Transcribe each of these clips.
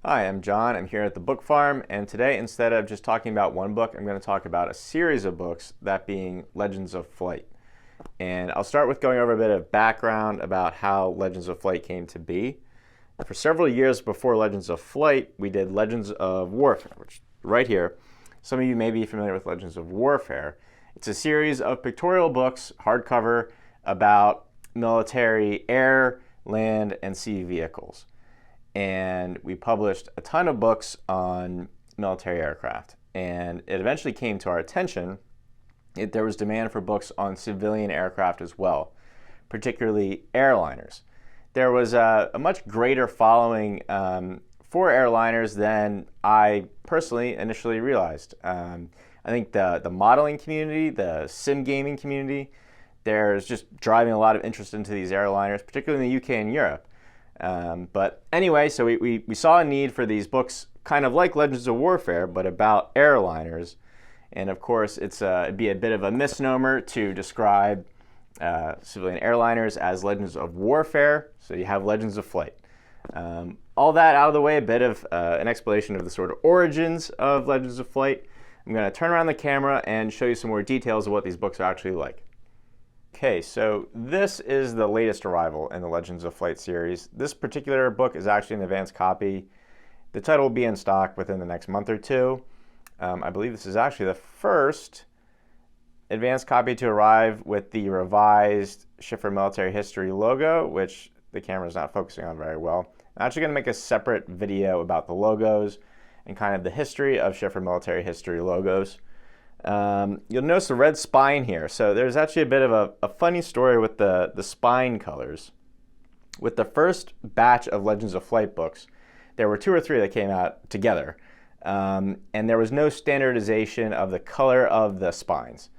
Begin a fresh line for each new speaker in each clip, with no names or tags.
Hi, I'm John. I'm here at the Book Farm, and today, instead of just talking about one book, I'm going to talk about a series of books, that being Legends of Flight. And I'll start with going over a bit of background about how Legends of Flight came to be. For several years before Legends of Flight, we did Legends of Warfare, which is right here. Some of you may be familiar with Legends of Warfare. It's a series of pictorial books, hardcover, about military air, land, and sea vehicles. And we published a ton of books on military aircraft. And it eventually came to our attention there was demand for books on civilian aircraft as well, particularly airliners. There was a much greater following for airliners than I personally initially realized. I think the modeling community, the sim gaming community, there's just driving a lot of interest into these airliners, particularly in the UK and Europe. But anyway, so we saw a need for these books, kind of like Legends of Warfare, but about airliners. And of course, it'd be a bit of a misnomer to describe civilian airliners as Legends of Warfare. So you have Legends of Flight. All that out of the way, a bit of an explanation of the sort of origins of Legends of Flight. I'm going to turn around the camera and show you some more details of what these books are actually like. Okay, so this is the latest arrival in the Legends of Flight series. This particular book is actually an advanced copy. The title will be in stock within the next month or two. I believe this is actually the first advanced copy to arrive with the revised Schiffer military history logo, which the camera is not focusing on very well. I'm actually going to make a separate video about the logos and kind of the history of Schiffer military history logos. You'll notice the red spine here. So there's actually a bit of a funny story with the spine colors. With the first batch of Legends of Flight books, there were 2 or 3 that came out together. And there was no standardization of the color of the spines.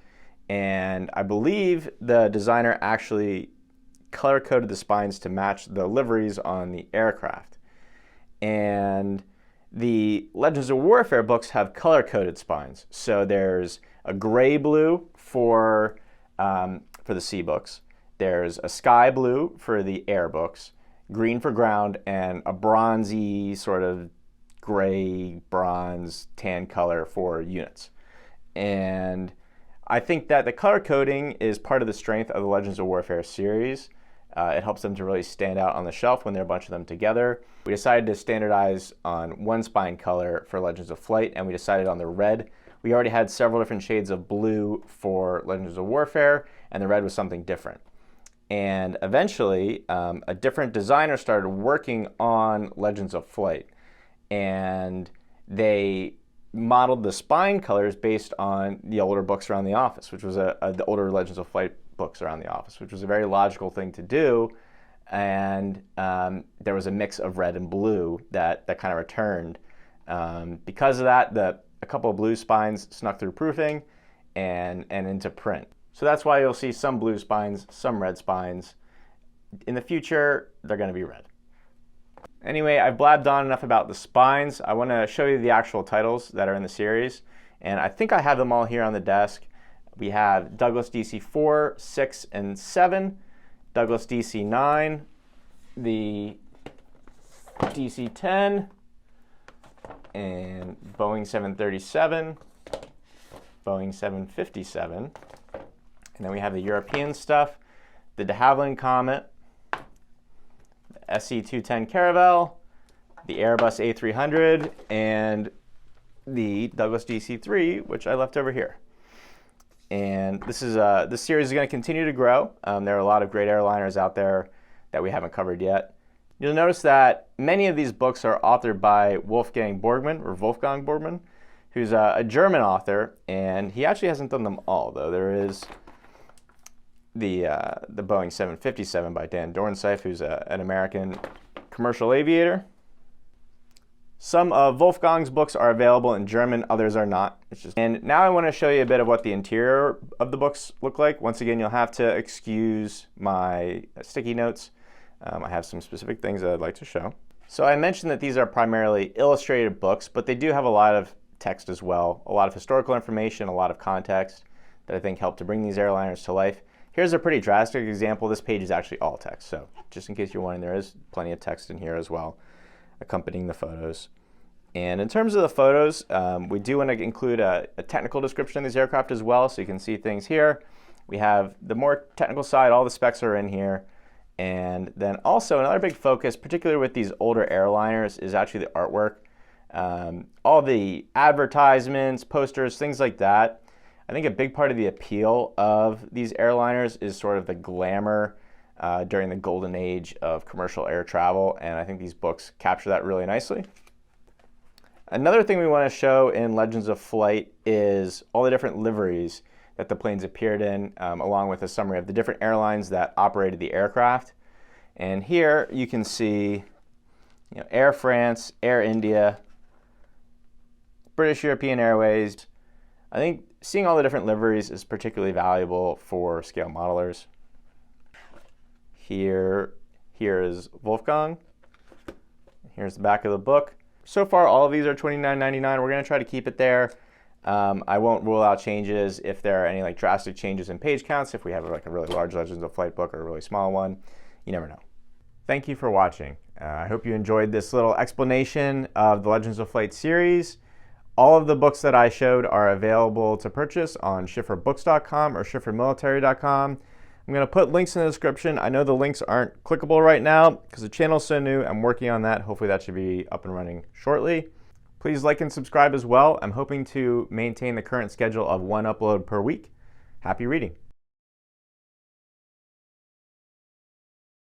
And I believe the designer actually color-coded the spines to match the liveries on the aircraft. And the Legends of Warfare books have color-coded spines. So there's a gray blue for the sea books. There's a sky blue for the air books, green for ground, and a bronzy sort of gray, bronze, tan color for units. And I think that the color coding is part of the strength of the Legends of Warfare series. It helps them to really stand out on the shelf when there are a bunch of them together. We decided to standardize on one spine color for Legends of Flight, and we decided on the red. We already had several different shades of blue for Legends of Warfare, and the red was something different. And eventually, a different designer started working on Legends of Flight, and they modeled the spine colors based on the older books around the office, which was the older Legends of Flight books around the office, which was a very logical thing to do. And there was a mix of red and blue that kind of returned. Because of that, a couple of blue spines snuck through proofing and into print. So that's why you'll see some blue spines, some red spines. In the future, they're going to be red. Anyway, I've blabbed on enough about the spines. I want to show you the actual titles that are in the series. And I think I have them all here on the desk. We have Douglas DC-4, 6, and 7, Douglas DC-9, the DC-10, and Boeing 737, Boeing 757. And then we have the European stuff, the de Havilland Comet, the SC-210 Caravelle, the Airbus A300, and the Douglas DC-3, which I left over here. And this series is going to continue to grow. There are a lot of great airliners out there that we haven't covered yet. You'll notice that many of these books are authored by Wolfgang Borgmann, who's a German author, and he actually hasn't done them all, though. There is the Boeing 757 by Dan Dornsife, who's an American commercial aviator. Some of Wolfgang's books are available in German, others are not. And now I want to show you a bit of what the interior of the books look like. Once again, you'll have to excuse my sticky notes. I have some specific things that I'd like to show. So I mentioned that these are primarily illustrated books, but they do have a lot of text as well, a lot of historical information, a lot of context that I think help to bring these airliners to life. Here's a pretty drastic example. This page is actually all text, so just in case you're wondering, there is plenty of text in here as well. accompanying the photos. And in terms of the photos, we do want to include a technical description of these aircraft as well, so you can see things here. We have the more technical side, all the specs are in here. And then also another big focus, particularly with these older airliners, is actually the artwork. All the advertisements, posters, things like that. I think a big part of the appeal of these airliners is sort of the glamour during the golden age of commercial air travel, and I think these books capture that really nicely. Another thing we want to show in Legends of Flight is all the different liveries that the planes appeared in, along with a summary of the different airlines that operated the aircraft. And here you can see Air France, Air India, British European Airways. I think seeing all the different liveries is particularly valuable for scale modelers. Here is Wolfgang. Here's the back of the book. So far, all of these are $29.99. We're going to try to keep it there. I won't rule out changes if there are any drastic changes in page counts. If we have a really large Legends of Flight book or a really small one, you never know. Thank you for watching. I hope you enjoyed this little explanation of the Legends of Flight series. All of the books that I showed are available to purchase on schifferbooks.com or schiffermilitary.com. I'm going to put links in the description. I know the links aren't clickable right now because the channel's so new. I'm working on that. Hopefully that should be up and running shortly. Please like and subscribe as well. I'm hoping to maintain the current schedule of 1 upload per week. Happy reading.